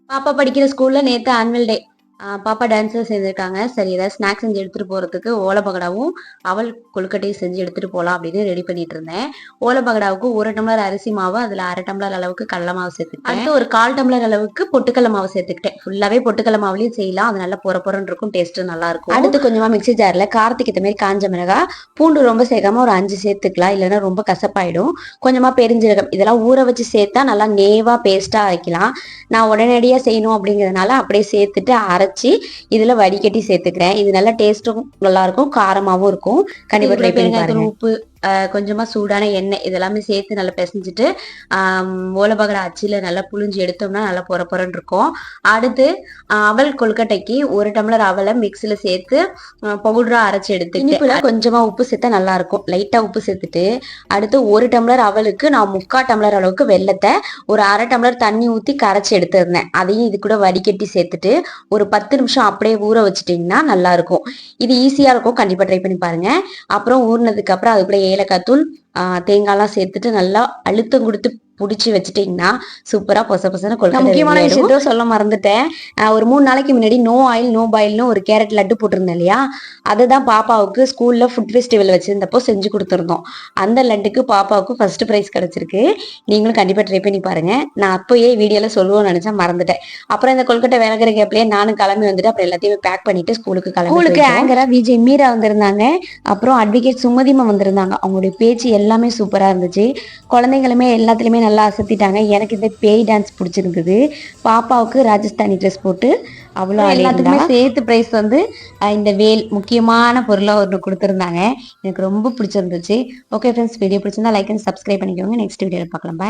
பாப்பா படிக்கிற ஸ்கூல்ல நேத்து ஆனுவல் டே. பாப்பா டான்ஸ்ல சேர்ந்திருக்காங்க. சரி ஏதாவது ஸ்நாக்ஸ் செஞ்சு எடுத்துட்டு போறதுக்கு ஓலை பகடாவும், அவல் கொழுக்கட்டையும் செஞ்சு எடுத்துட்டு போலாம் அப்படின்னு ரெடி பண்ணிட்டு இருந்தேன். ஓலை பகடாவுக்கு 1 டம்ளர் அரிசி மாவு, அதுல 1/2 டம்ளர் அளவுக்கு கடல மாவு சேர்த்துக்கிட்டேன். அடுத்து ஒரு 1/4 டம்ளர் அளவுக்கு பொட்டுக்கடல மாவு சேர்த்துக்கிட்டேன். ஃபுல்லாவே பொட்டுக்கடல மாவுலயும் செய்யலாம். அது நல்லா பொற பொறன்னு இருக்கும். டேஸ்ட் நல்லா இருக்கும். அடுத்து கொஞ்சமா மிக்ஸி ஜார்ல காரத்துக்கு ஏத்த மாதிரி காஞ்ச மிளகா, பூண்டு ரொம்ப சேர்க்காம ஒரு 5 சேர்த்துக்கலாம். இல்லைன்னா ரொம்ப கசப்பாயிடும். கொஞ்சமா பெருஞ்சீரகம் இதெல்லாம் ஊற வச்சு சேர்த்தா நல்லா நேவா பேஸ்டா வைக்கலாம். நான் உடனடியா செய்யணும் அப்படிங்கிறதுனால அப்படியே சேர்த்துட்டு அரைச்சி இதுல வடிகட்டி சேர்த்துக்கிறேன். இது நல்லா டேஸ்ட்டும் நல்லா இருக்கும், காரமாவும் இருக்கும். கண்டிப்பா ட்ரை பண்ணி பாருங்க. உப்பு, கொஞ்சமா சூடான எண்ணெய் இதெல்லாமே சேர்த்து நல்லா பிசைஞ்சிட்டு ஓலை பகடா அச்சில நல்லா புழிஞ்சு எடுத்தோம்னா நல்லா பொற பொறன்னு இருக்கும். அடுத்து அவல் கொழுக்கட்டைக்கு 1 டம்ளர் அவலை மிக்சியில சேர்த்து பவுடரா அரைச்சி எடுத்து இனிப்புல கொஞ்சமா உப்பு சேர்த்தா நல்லா இருக்கும். லைட்டா உப்பு சேர்த்துட்டு அடுத்து 1 டம்ளர் அவலுக்கு நான் 3/4 டம்ளர் அளவுக்கு வெல்லத்தை ஒரு 1/2 டம்ளர் தண்ணி ஊற்றி கரைச்சி எடுத்துருந்தேன். அதையும் இது கூட வடிகட்டி சேர்த்துட்டு ஒரு 10 நிமிஷம் அப்படியே ஊற வச்சுட்டிங்கன்னா நல்லா இருக்கும். இது ஈஸியா இருக்கும். கண்டிப்பா ட்ரை பண்ணி பாருங்க. அப்புறம் ஊறினதுக்கு அப்புறம் அதுக்குள்ள ஏலக்காய் தூள், தேங்காய்லாம் சேர்த்துட்டு நல்லா அழுத்தம் கொடுத்து புடிச்சு வச்சுட்டீங்கன்னா சூப்பரா பொச பொசன கொழுக்கட்டை. முக்கியமான விஷயத்த சொல்ல மறந்துட்டேன். ஒரு 3 நாளைக்கு முன்னாடி நோ ஆயில் நோ பாயில்னு ஒரு கேரட் லட்டு போட்டிருந்தேன் இல்லையா, அதுதான் பாப்பாவுக்கு ஸ்கூல்ல ஃபுட் ஃபெஸ்டிவல் வச்சிருந்தப்போ செஞ்சு கொடுத்துருந்தோம். அந்த லட்டுக்கு பாப்பாவுக்கு ஃபர்ஸ்ட் ப்ரைஸ் கிடைச்சிருக்கு. நீங்களும் கண்டிப்பா ட்ரை பண்ணி பாருங்க. நான் அப்பயே வீடியோல சொல்லுவோம்னு நினைச்சா மறந்துட்டேன். அப்புறம் இந்த கொழுக்கட்டை வேலைக்கிற கேப்லயே நானும் கிளம்பி வந்துட்டு அப்புறம் எல்லாத்தையும் பேக் பண்ணிட்டு ஸ்கூலுக்கு ஆங்கரா விஜய் மீரா வந்திருந்தாங்க. அப்புறம் அட்வொகேட் சுமதிமா வந்திருந்தாங்க. அவங்களுடைய பேச்சு எல்லாமே சூப்பரா இருந்துச்சு. குழந்தைங்களுமே எல்லாத்துலயுமே நல்லா அசத்திட்டாங்க. எனக்கு இந்த பேய் டான்ஸ் பிடிச்சிருந்தது. பாப்பாவுக்கு ராஜஸ்தானி ட்ரெஸ் போட்டு அவ்வளோ எல்லாத்துக்குமே சேர்த்து ப்ரைஸ் வந்து இந்த வேல் முக்கியமான பொருளாக ஒன்று கொடுத்துருந்தாங்க. எனக்கு ரொம்ப பிடிச்சிருந்துச்சு. ஓகே ஃப்ரெண்ட்ஸ், வீடியோ பிடிச்சிருந்தா லைக் அண்ட் சப்ஸ்கிரைப் பண்ணிக்கோங்க. நெக்ஸ்ட் வீடியோவில் பார்க்கலாம். பாய்.